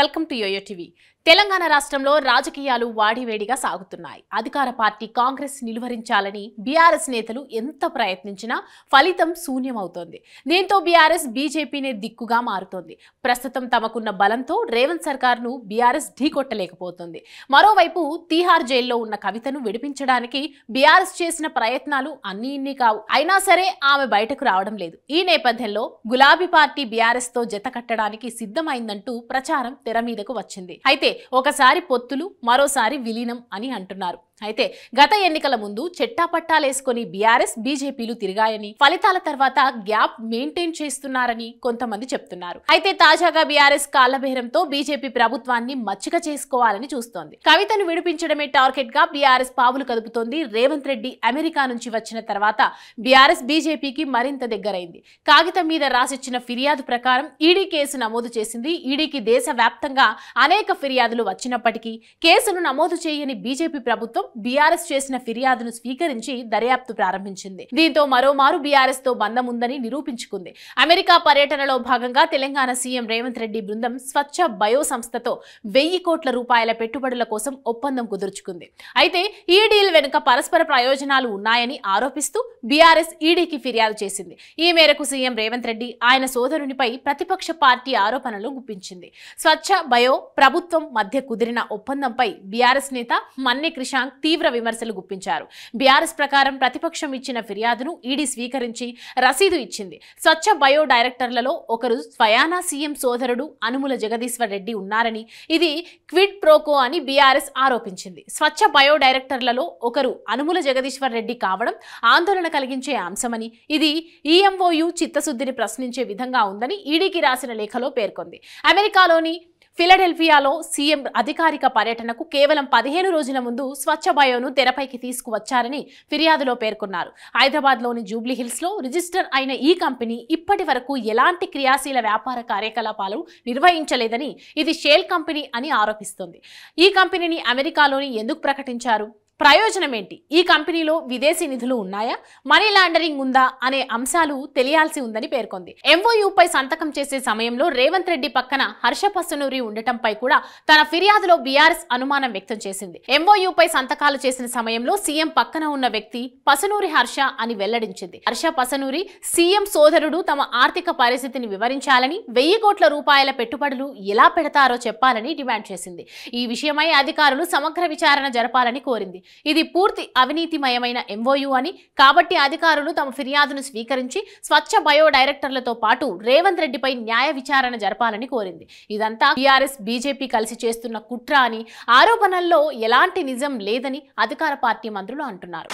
Welcome to YOYO TV. Telangana రాష్ట్రంలో రాజకీయాలు వాడివేడిగా సాగుతున్నాయి. అధికార పార్టీ కాంగ్రెస్ నిలువరించాలని బీఆర్ఎస్ నేతలు ఎంత ప్రయత్నించినా ఫలితం శూన్యమవుతోంది. దీంతో బీఆర్ఎస్ బీజేపీనే దిక్కుగా మారుతోంది. ప్రస్తుతం తమకున్న బలంతో రేవంత్ సర్కార్ను బీఆర్ఎస్ ఢీకొట్టలేకపోతుంది. మరోవైపు తీహార్ జైల్లో ఉన్న కవితను విడిపించడానికి బీఆర్ఎస్ చేసిన ప్రయత్నాలు అన్నీ ఇన్ని కావు. అయినా సరే ఆమె బయటకు రావడం లేదు. ఈ నేపథ్యంలో గులాబీ పార్టీ బీఆర్ఎస్ తో జత కట్టడానికి సిద్ధమైందంటూ ప్రచారం తెర మీదకు వచ్చింది. అయితే ఒకసారి పొత్తులు, మరోసారి విలీనం అని అంటున్నారు. అయితే గత ఎన్నికల ముందు చెట్టాపట్టాలేసుకొని బీఆర్ఎస్ బీజేపీలు తిరిగాయని, ఫలితాల తర్వాత గ్యాప్ మెయింటైన్ చేస్తున్నారని కొంతమంది చెప్తున్నారు. అయితే తాజాగా బీఆర్ఎస్ కాళ్లబేరంతో బీజేపీ ప్రభుత్వాన్ని మచ్చిక చేసుకోవాలని చూస్తోంది. కవితను విడిపించడమే టార్గెట్ గా బీఆర్ఎస్ పావులు కదుపుతోంది. రేవంత్ రెడ్డి అమెరికా నుంచి వచ్చిన తర్వాత బీఆర్ఎస్ బీజేపీకి మరింత దగ్గరైంది. కాగితం మీద రాసిచ్చిన ఫిర్యాదు ప్రకారం ఈడీ కేసు నమోదు చేసింది. ఈడీకి దేశ వ్యాప్తంగా అనేక ఫిర్యాదులు వచ్చినప్పటికీ కేసును నమోదు చేయని బీజేపీ ప్రభుత్వం బీఆర్ఎస్ చేసిన ఫిర్యాదును స్వీకరించి దర్యాప్తు ప్రారంభించింది. దీంతో మరోమారు బీఆర్ఎస్ తో బంధం ఉందని నిరూపించుకుంది. అమెరికా పర్యటనలో భాగంగా తెలంగాణ సీఎం రేవంత్ రెడ్డి బృందం స్వచ్ఛ బయో సంస్థతో 1000 కోట్ల రూపాయల పెట్టుబడుల కోసం ఒప్పందం కుదుర్చుకుంది. అయితే ఈ డీల్ వెనుక పరస్పర ప్రయోజనాలు ఉన్నాయని ఆరోపిస్తూ బీఆర్ఎస్ ఈడీకి ఫిర్యాదు చేసింది. ఈ మేరకు సీఎం రేవంత్ రెడ్డి ఆయన సోదరునిపై ప్రతిపక్ష పార్టీ ఆరోపణలు గుప్పించింది. స్వచ్ఛ బయో ప్రభుత్వం మధ్య కుదిరిన ఒప్పందంపై బీఆర్ఎస్ నేత మన్నె క్రిషాంక్ తీవ్ర విమర్శలు గుప్పించారు. బీఆర్ఎస్ ప్రకారం ప్రతిపక్షం ఇచ్చిన ఫిర్యాదును ఈడీ స్వీకరించి రసీదు ఇచ్చింది. స్వచ్ఛ బయో డైరెక్టర్లలో ఒకరు స్వయానా సీఎం సోదరుడు అనుముల జగదీశ్వర్ రెడ్డి ఉన్నారని, ఇది క్విడ్ ప్రోకో అని బీఆర్ఎస్ ఆరోపించింది. స్వచ్ఛ బయో డైరెక్టర్లలో ఒకరు అనుముల జగదీశ్వర్ రెడ్డి కావడం ఆందోళన కలిగించే అంశమని, ఇది ఈఎంఓయు చిత్తశుద్ధిని ప్రశ్నించే విధంగా ఉందని ఈడీకి రాసిన లేఖలో పేర్కొంది. అమెరికాలోని ఫిలడెల్ఫియాలో సీఎం అధికారిక పర్యటనకు కేవలం 15 రోజుల ముందు స్వచ్ఛ బయోను తెరపైకి తీసుకువచ్చారని ఫిర్యాదులో పేర్కొన్నారు. హైదరాబాద్లోని జూబ్లీహిల్స్ లో రిజిస్టర్ అయిన ఈ కంపెనీ ఇప్పటి వరకు ఎలాంటి క్రియాశీల వ్యాపార కార్యకలాపాలు నిర్వహించలేదని, ఇది షేల్ కంపెనీ అని ఆరోపిస్తోంది. ఈ కంపెనీని అమెరికాలోని ఎందుకు ప్రకటించారు? ప్రయోజనం ఏంటి? ఈ కంపెనీలో విదేశీ నిధులు ఉన్నాయా, మనీ లాండరింగ్ ఉందా అనే అంశాలు తెలియాల్సి ఉందని పేర్కొంది. ఎంఓయూపై సంతకం చేసే సమయంలో రేవంత్ రెడ్డి పక్కన హర్ష పసనూరి ఉండటంపై కూడా తన ఫిర్యాదులో బీఆర్ఎస్ అనుమానం వ్యక్తం చేసింది. ఎంఓయూపై సంతకాలు చేసిన సమయంలో సీఎం పక్కన ఉన్న వ్యక్తి పసనూరి హర్ష అని వెల్లడించింది. హర్ష పసనూరి సీఎం సోదరుడు తమ ఆర్థిక పరిస్థితిని వివరించాలని, 1000 కోట్ల రూపాయల పెట్టుబడులు ఎలా పెడతారో చెప్పాలని డిమాండ్ చేసింది. ఈ విషయమై అధికారులు సమగ్ర విచారణ జరపాలని కోరింది. ఇది పూర్తి అవినీతిమయమైన ఎంఓయూ అని, కాబట్టి అధికారులు తమ ఫిర్యాదును స్వీకరించి స్వచ్ఛ బయో డైరెక్టర్లతో పాటు రేవంత్ రెడ్డిపై న్యాయ విచారణ జరపాలని కోరింది. ఇదంతా బీఆర్ఎస్ బీజేపీ కలిసి చేస్తున్న కుట్ర అని, ఆరోపణల్లో ఎలాంటి నిజం లేదని అధికార పార్టీ మంత్రులు అంటున్నారు.